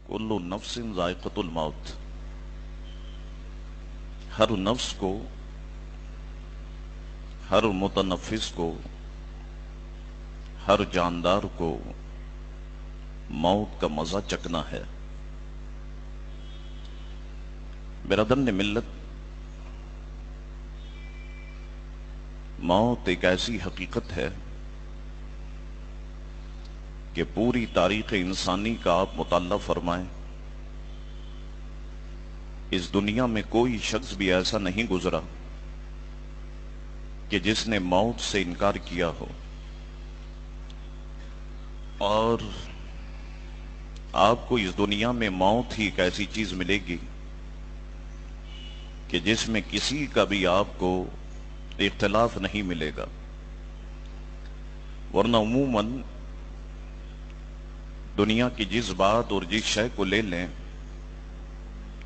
کل نفس ذائقۃ الموت، ہر نفس کو، ہر متنفس کو، ہر جاندار کو موت کا مزہ چکنا ہے۔ برادران ملت، موت ایک ایسی حقیقت ہے کہ پوری تاریخ انسانی کا آپ مطالعہ فرمائیں، اس دنیا میں کوئی شخص بھی ایسا نہیں گزرا کہ جس نے موت سے انکار کیا ہو۔ اور آپ کو اس دنیا میں موت ہی ایک ایسی چیز ملے گی کہ جس میں کسی کا بھی آپ کو اختلاف نہیں ملے گا، ورنہ عموماً دنیا کی جس بات اور جس شے کو لے لیں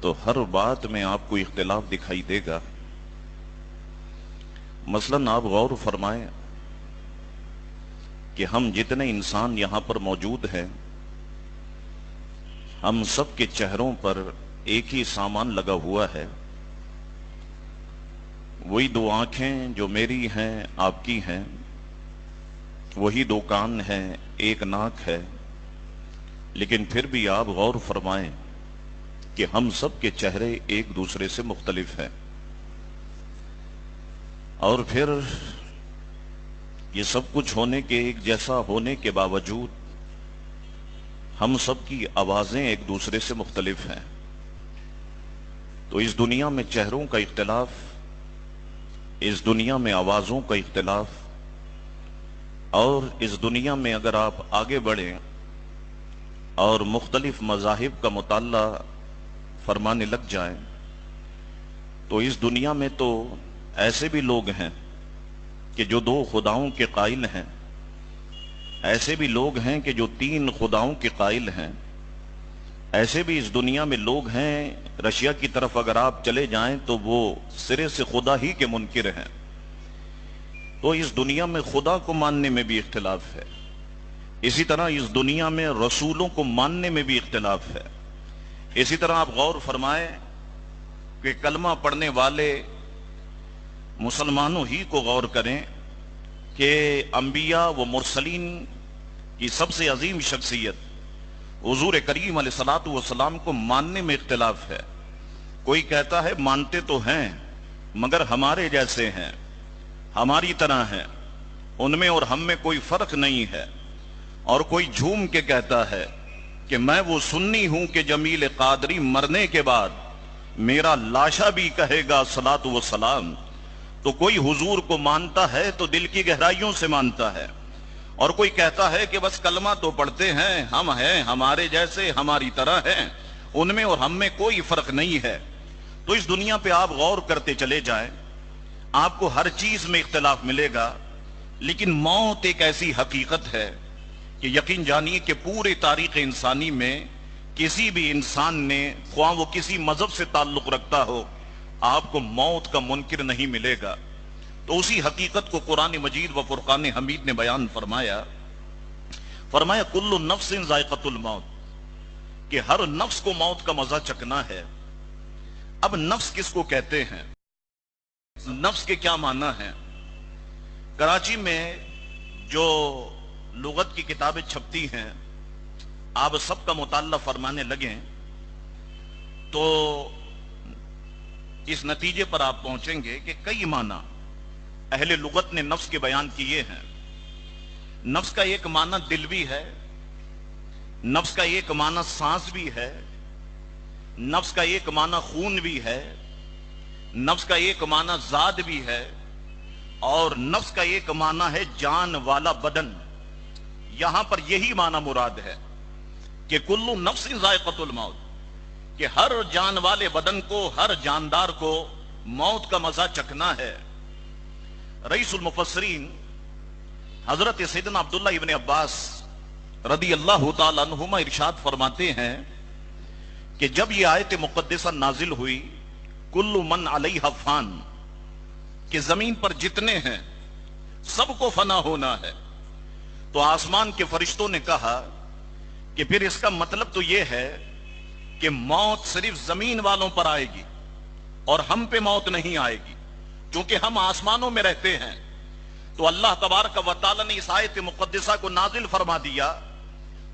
تو ہر بات میں آپ کو اختلاف دکھائی دے گا۔ مثلاً آپ غور فرمائیں کہ ہم جتنے انسان یہاں پر موجود ہیں، ہم سب کے چہروں پر ایک ہی سامان لگا ہوا ہے، وہی دو آنکھیں جو میری ہیں آپ کی ہیں، وہی دو کان ہیں، ایک ناک ہے، لیکن پھر بھی آپ غور فرمائیں کہ ہم سب کے چہرے ایک دوسرے سے مختلف ہیں۔ اور پھر یہ سب کچھ ہونے کے، ایک جیسا ہونے کے باوجود ہم سب کی آوازیں ایک دوسرے سے مختلف ہیں۔ تو اس دنیا میں چہروں کا اختلاف، اس دنیا میں آوازوں کا اختلاف، اور اس دنیا میں اگر آپ آگے بڑھیں اور مختلف مذاہب کا مطالعہ فرمانے لگ جائیں تو اس دنیا میں تو ایسے بھی لوگ ہیں کہ جو دو خداؤں کے قائل ہیں، ایسے بھی لوگ ہیں کہ جو تین خداؤں کے قائل ہیں، ایسے بھی اس دنیا میں لوگ ہیں، رشیا کی طرف اگر آپ چلے جائیں تو وہ سرے سے خدا ہی کے منکر ہیں۔ تو اس دنیا میں خدا کو ماننے میں بھی اختلاف ہے، اسی طرح اس دنیا میں رسولوں کو ماننے میں بھی اختلاف ہے۔ اسی طرح آپ غور فرمائیں کہ کلمہ پڑھنے والے مسلمانوں ہی کو غور کریں کہ انبیاء و مرسلین کی سب سے عظیم شخصیت حضور کریم علیہ الصلوۃ والسلام کو ماننے میں اختلاف ہے۔ کوئی کہتا ہے مانتے تو ہیں مگر ہمارے جیسے ہیں، ہماری طرح ہیں، ان میں اور ہم میں کوئی فرق نہیں ہے۔ اور کوئی جھوم کے کہتا ہے کہ میں وہ سنی ہوں کہ جمیل قادری مرنے کے بعد میرا لاشا بھی کہے گا صلاۃ و سلام۔ تو کوئی حضور کو مانتا ہے تو دل کی گہرائیوں سے مانتا ہے، اور کوئی کہتا ہے کہ بس کلمہ تو پڑھتے ہیں، ہم ہیں ہمارے جیسے، ہماری طرح ہیں، ان میں اور ہم میں کوئی فرق نہیں ہے۔ تو اس دنیا پہ آپ غور کرتے چلے جائیں، آپ کو ہر چیز میں اختلاف ملے گا، لیکن موت ایک ایسی حقیقت ہے کہ یقین جانیے کہ پورے تاریخ انسانی میں کسی بھی انسان نے، خواہ وہ کسی مذہب سے تعلق رکھتا ہو، آپ کو موت کا منکر نہیں ملے گا۔ تو اسی حقیقت کو قرآن مجید و فرقان حمید نے بیان فرمایا کل نفس ذائقۃ الموت، کہ ہر نفس کو موت کا مزہ چکنا ہے۔ اب نفس کس کو کہتے ہیں؟ نفس کے کیا معنی ہیں؟ کراچی میں جو لغت کی کتابیں چھپتی ہیں، آپ سب کا مطالعہ فرمانے لگیں تو اس نتیجے پر آپ پہنچیں گے کہ کئی معنی اہل لغت نے نفس کے بیان کیے ہیں۔ نفس کا ایک معنی دل بھی ہے، نفس کا ایک معنی سانس بھی ہے، نفس کا ایک معنی خون بھی ہے، نفس کا ایک معنی ذات بھی ہے، اور نفس کا ایک معنی ہے جان والا بدن۔ یہاں پر یہی معنی مراد ہے کہ کل نفس ذائقۃ الموت، کہ ہر جان والے بدن کو، ہر جاندار کو موت کا مزہ چکھنا ہے۔ رئیس المفسرین حضرت سیدنا عبداللہ ابن عباس رضی اللہ تعالی عنہما ارشاد فرماتے ہیں کہ جب یہ آیت مقدسہ نازل ہوئی کل من علیہا فان، کہ زمین پر جتنے ہیں سب کو فنا ہونا ہے، تو آسمان کے فرشتوں نے کہا کہ پھر اس کا مطلب تو یہ ہے کہ موت صرف زمین والوں پر آئے گی اور ہم پہ موت نہیں آئے گی، کیونکہ ہم آسمانوں میں رہتے ہیں۔ تو اللہ تبارک و تعالی نے اس آیت مقدسہ کو نازل فرما دیا،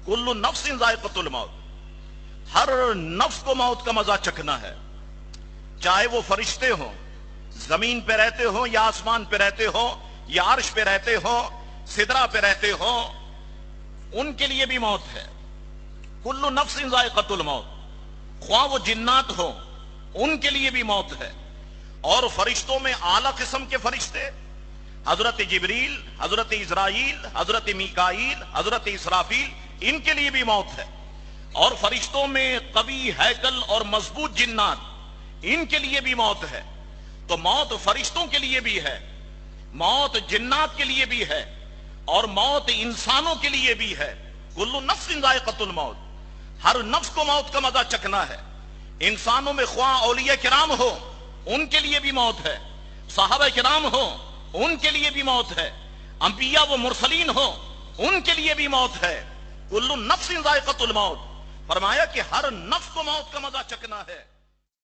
کل نفس ذائقۃ الموت، ہر نفس کو موت کا مزہ چکھنا ہے، چاہے وہ فرشتے ہوں، زمین پہ رہتے ہوں یا آسمان پہ رہتے ہوں یا عرش پہ رہتے ہوں، سدرہ پہ رہتے ہوں، ان کے لیے بھی موت ہے۔ کل نفس ذائقۃ الموت، خواہ وہ جنات ہوں ان کے لیے بھی موت ہے۔ اور فرشتوں میں اعلیٰ قسم کے فرشتے حضرت جبریل، حضرت اسرائیل، حضرت میکائیل، حضرت اسرافیل، ان کے لیے بھی موت ہے۔ اور فرشتوں میں قوی ہیکل اور مضبوط جنات، ان کے لیے بھی موت ہے۔ تو موت فرشتوں کے لیے بھی ہے، موت جنات کے لیے بھی ہے، اور موت انسانوں کے لیے بھی ہے۔ کل نفس ذائقۃ الموت، ہر نفس کو موت کا مزہ چکھنا ہے۔ انسانوں میں خواہ اولیاء کرام ہو ان کے لیے بھی موت ہے، صحابہ کرام ہو ان کے لیے بھی موت ہے، انبیاء و مرسلین ہو ان کے لیے بھی موت ہے۔ کل نفس ذائقۃ الموت، فرمایا کہ ہر نفس کو موت کا مزہ چکھنا ہے۔